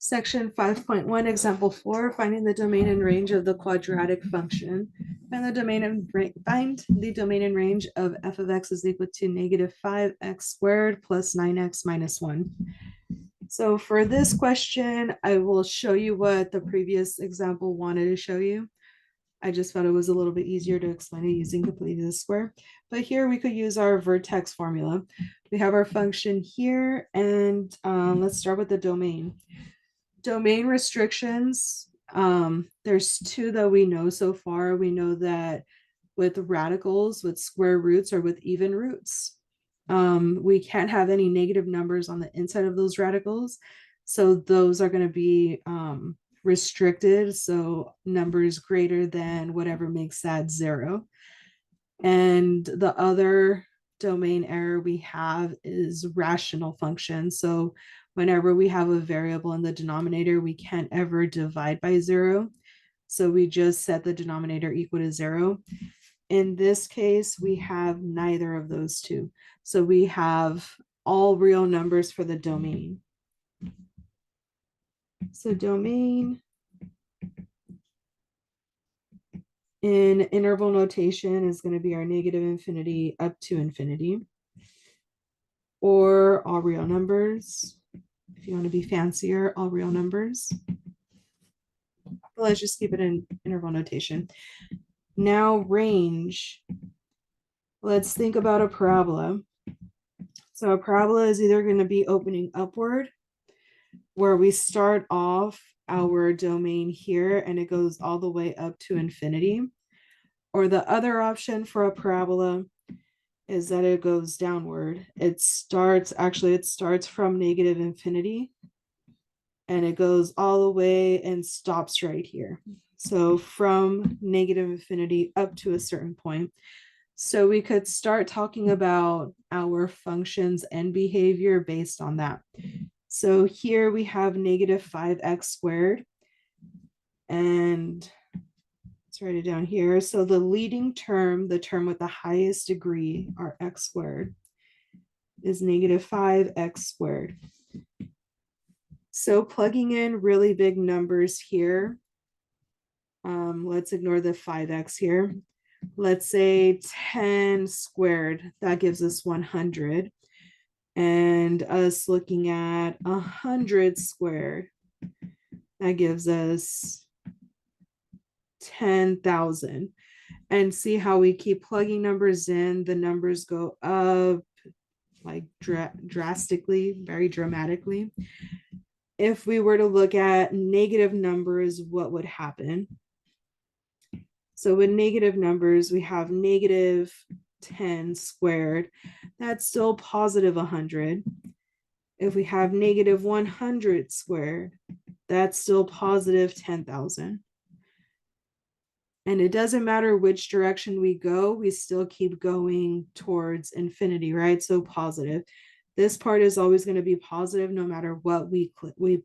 Section 5.1, example 4, finding the domain and range of the quadratic function. Find the domain and range of f of x is equal to negative 5x squared plus 9x minus 1. So for this question, I will show you what the previous example wanted to show you. I just thought it was a little bit easier to explain it using completing the square. But here we could use our vertex formula. We have our function here, and let's start with the domain. Domain restrictions, there's two that we know so far. We know that with radicals, with square roots, or with even roots, we can't have any negative numbers on the inside of those radicals. So those are going to be restricted. So numbers greater than whatever makes that 0. And the other domain error we have is rational functions. So whenever we have a variable in the denominator, we can't ever divide by 0. So we just set the denominator equal to 0. In this case, we have neither of those two. So we have all real numbers for the domain. So domain in interval notation is going to be our negative infinity up to infinity, or all real numbers. If you want to be fancier, all real numbers. Let's just keep it in interval notation. Now range. Let's think about a parabola. So a parabola is either going to be opening upward, where we start off our domain here and it goes all the way up to infinity. Or the other option for a parabola is that it goes downward. It starts from negative infinity and it goes all the way and stops right here. So from negative infinity up to a certain point. So we could start talking about our functions and behavior based on that. So here we have negative 5x squared, and let's write it down here. So the leading term, the term with the highest degree, our x squared, is negative 5x squared. So plugging in really big numbers here, let's ignore the 5x here. Let's say 10 squared, that gives us 100. And us looking at 100 squared, that gives us 10,000. And see how we keep plugging numbers in, the numbers go up like drastically, very dramatically. If we were to look at negative numbers, what would happen? So with negative numbers, we have negative 10 squared. That's still positive 100. If we have negative 100 squared, that's still positive 10,000. And it doesn't matter which direction we go, we still keep going towards infinity, right? So positive. This part is always going to be positive no matter what we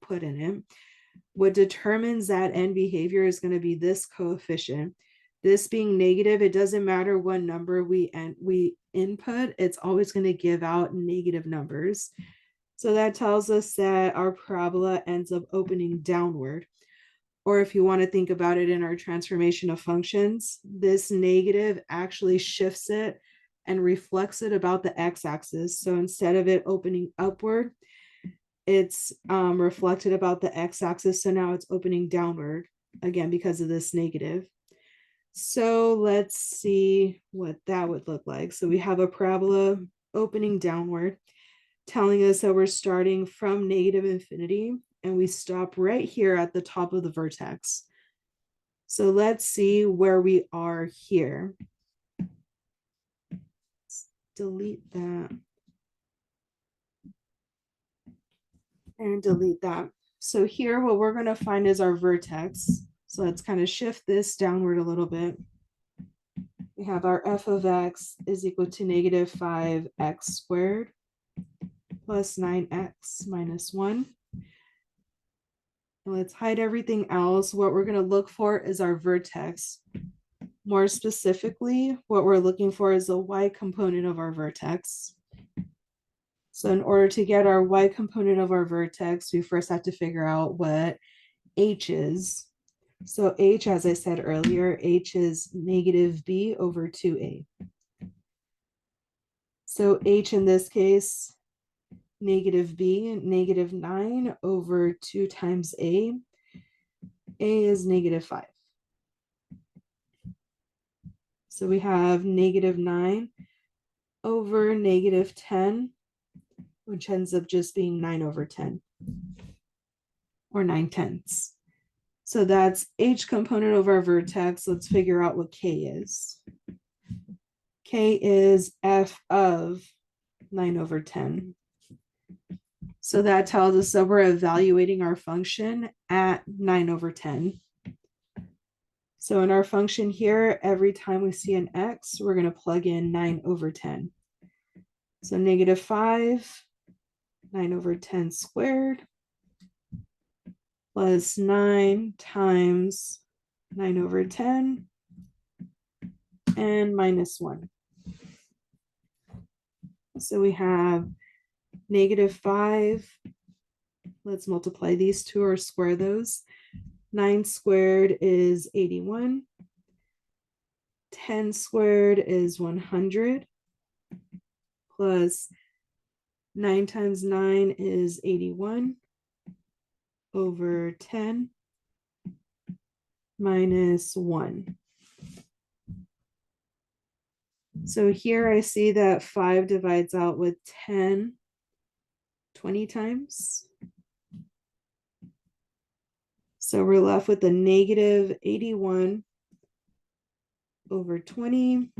put in it. What determines that end behavior is going to be this coefficient. This being negative, it doesn't matter what number we input, it's always going to give out negative numbers. So that tells us that our parabola ends up opening downward. Or if you want to think about it in our transformation of functions, this negative actually shifts it and reflects it about the x-axis. So instead of it opening upward, it's reflected about the x-axis. So now it's opening downward, again, because of this negative. So let's see what that would look like. So we have a parabola opening downward, telling us that we're starting from negative infinity, and we stop right here at the top of the vertex. So let's see where we are here. Let's delete that. And delete that. So here, what we're going to find is our vertex. So let's kind of shift this downward a little bit. We have our f of x is equal to negative 5x squared plus 9x minus 1. And let's hide everything else. What we're going to look for is our vertex. More specifically, what we're looking for is the y component of our vertex. So in order to get our y component of our vertex, we first have to figure out what h is. So h, as I said earlier, h is negative b over 2a. So h in this case, negative b, negative 9 over 2 times a. A is negative 5. So we have negative 9 over negative 10, which ends up just being 9 over 10, or 9/10. So that's h component of our vertex. Let's figure out what k is. K is f of 9 over 10. So that tells us that we're evaluating our function at 9 over 10. So in our function here, every time we see an x, we're going to plug in 9 over 10. So negative 5, 9 over 10 squared, plus 9 times 9 over 10, and minus 1. So we have negative 5. Let's multiply these two or square those. 9 squared is 81. 10 squared is 100. Plus 9 times 9 is 81 over 10 minus 1. So here I see that 5 divides out with 10 20 times. So we're left with a negative 81 over 20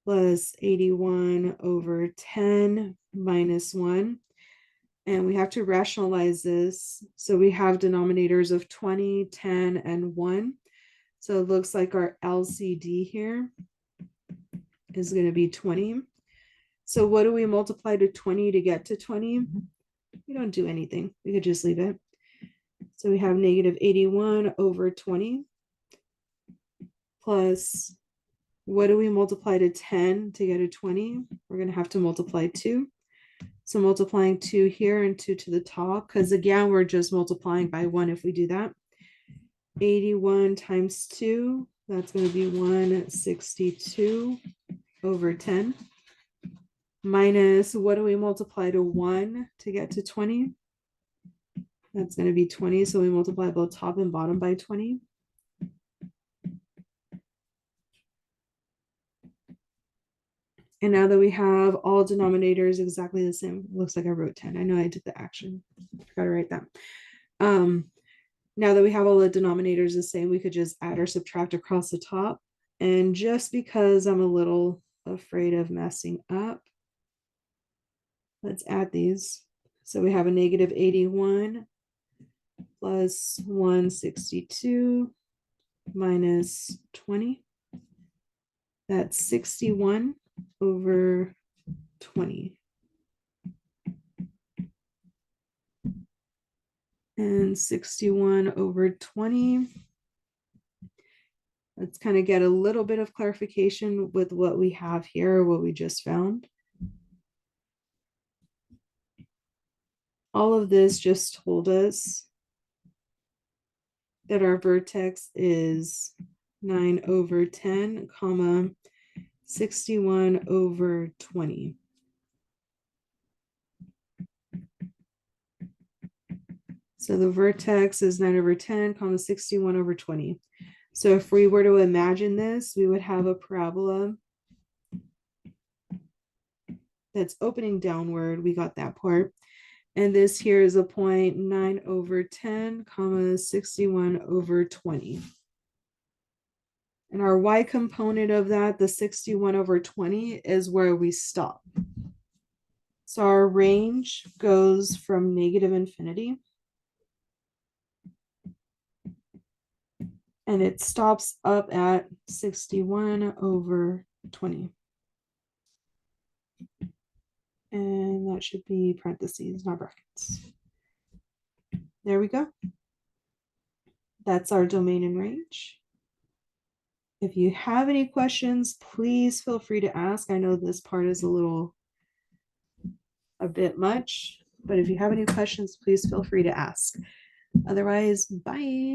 plus 81 over 10 minus 1. And we have to rationalize this. So we have denominators of 20, 10, and 1. So it looks like our LCD here is going to be 20. So what do we multiply to 20 to get to 20? We don't do anything. We could just leave it. So we have negative 81 over 20 plus, what do we multiply to 10 to get a 20? We're going to have to multiply 2. So multiplying 2 here and 2 to the top, because again, we're just multiplying by 1 if we do that. 81 times 2, that's going to be 162 over 10. Minus, what do we multiply to 1 to get to 20? That's going to be 20, so we multiply both top and bottom by 20. And now that we have all denominators exactly the same, looks like I wrote 10. I know I did the action. I forgot to write that. Now that we have all the denominators the same, we could just add or subtract across the top. And just because I'm a little afraid of messing up, let's add these. So we have a negative 81 plus 162 minus 20. That's 61 over 20. And 61 over 20. Let's kind of get a little bit of clarification with what we have here, what we just found. All of this just told us that our vertex is 9 over 10, comma, 61 over 20. So the vertex is 9 over 10, comma, 61 over 20. So if we were to imagine this, we would have a parabola that's opening downward. We got that part. And this here is a point 9 over 10, comma, 61 over 20. And our y component of that, the 61 over 20, is where we stop. So our range goes from negative infinity, and it stops up at 61 over 20. And that should be parentheses, not brackets. There we go. That's our domain and range. If you have any questions, please feel free to ask. I know this part is a little a bit much, but if you have any questions, please feel free to ask. Otherwise, bye.